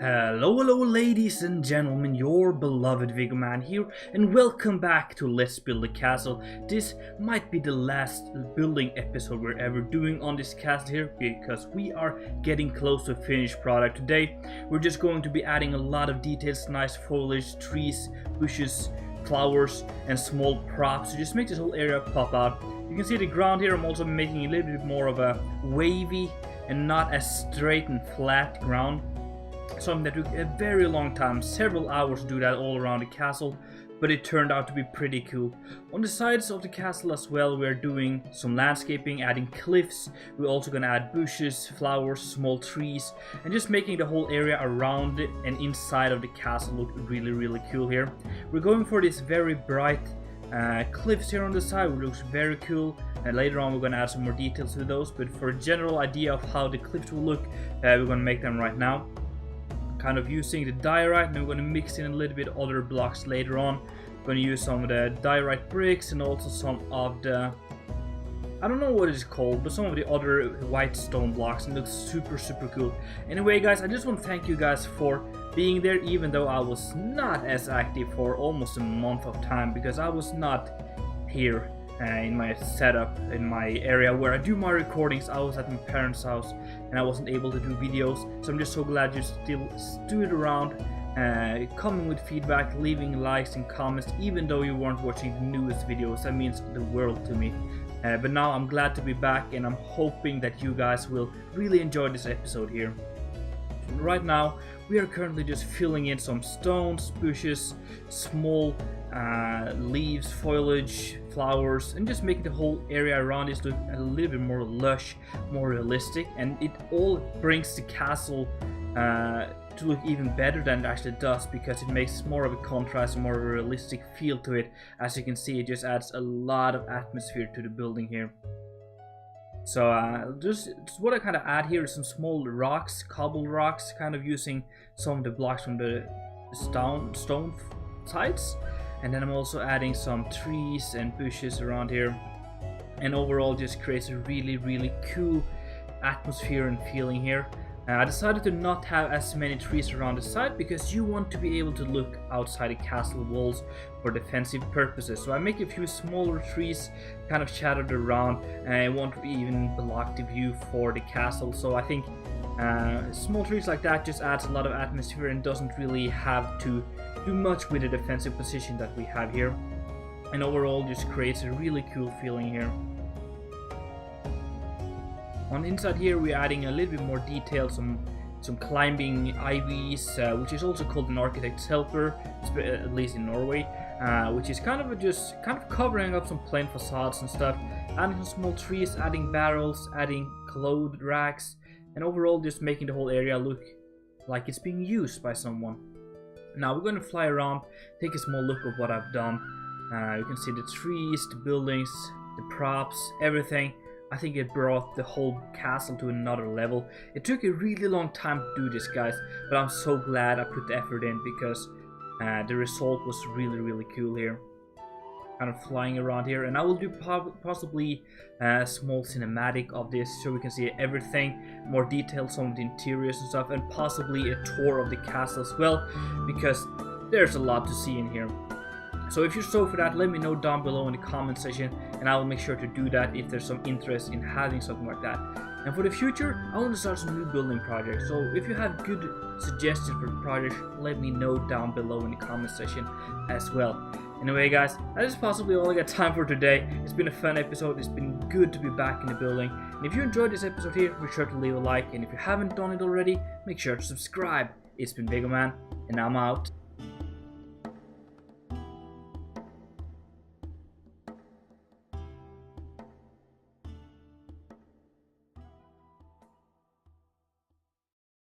Hello ladies and gentlemen, your beloved Viggoman here, and welcome back to Let's Build a Castle. This might be the last building episode we're ever doing on this castle here, because we are getting close to a finished product. Today we're just going to be adding a lot of details, nice foliage, trees, bushes, flowers and small props to just make this whole area pop out. You can see the ground here. I'm also making a little bit more of a wavy and not as straight and flat ground. Something that took a very long time, several hours to do that all around the castle, but it turned out to be pretty cool. On the sides of the castle as well, we're doing some landscaping, adding cliffs. We're also gonna add bushes, flowers, small trees, and just making the whole area around it and inside of the castle look really cool here. We're going for this very bright cliffs here on the side, which looks very cool, and later on we're gonna add some more details to those, but for a general idea of how the cliffs will look, we're gonna make them right now. Kind of using the diorite, and we're going to mix in a little bit other blocks later on. We're going to use some of the diorite bricks and also some of the, I don't know what it's called, but some of the other white stone blocks, and it looks super cool. Anyway guys, I just want to thank you guys for being there, even though I was not as active for almost a month of time, because I was not here in my setup, in my area where I do my recordings. I was at my parents' house and I wasn't able to do videos, so I'm just so glad you still stood around, coming with feedback, leaving likes and comments, even though you weren't watching the newest videos. That means the world to me. But now I'm glad to be back, and I'm hoping that you guys will really enjoy this episode here. Right now we are currently just filling in some stones, bushes, small leaves, foliage, flowers, and just making the whole area around this look a little bit more lush, more realistic, and it all brings the castle to look even better than it actually does, because it makes more of a contrast, more of a realistic feel to it. As you can see, it just adds a lot of atmosphere to the building here. So just what I kind of add here is some small rocks, cobbled rocks, kind of using some of the blocks from the stone sides. And then I'm also adding some trees and bushes around here. And overall just creates a really cool atmosphere and feeling here. I decided to not have as many trees around the side, because you want to be able to look outside the castle walls for defensive purposes. So I make a few smaller trees kind of scattered around, and it won't even block the view for the castle. So I think small trees like that just adds a lot of atmosphere and doesn't really have to do much with the defensive position that we have here. And overall just creates a really cool feeling here. On the inside here we're adding a little bit more detail, some climbing ivies, which is also called an architect's helper, at least in Norway, which is kind of covering up some plain facades and stuff. Adding some small trees, adding barrels, adding clothes racks, and overall just making the whole area look like it's being used by someone. Now we're going to fly around, take a small look of what I've done. You can see the trees, the buildings, the props, everything. I think it brought the whole castle to another level. It took a really long time to do this, guys, but I'm so glad I put the effort in, because the result was really cool here. Kind of flying around here, and I will do possibly a small cinematic of this, so we can see everything, more details, some of the interiors and stuff, and possibly a tour of the castle as well, because there's a lot to see in here. So if you're so for that, let me know down below in the comment section, and I will make sure to do that if there's some interest in having something like that. And for the future, I want to start some new building projects, so if you have good suggestions for projects, let me know down below in the comment section as well. Anyway guys, that is possibly all I got time for today. It's been a fun episode, it's been good to be back in the building. And if you enjoyed this episode here, be sure to leave a like, and if you haven't done it already, make sure to subscribe. It's been Viggoman, and I'm out.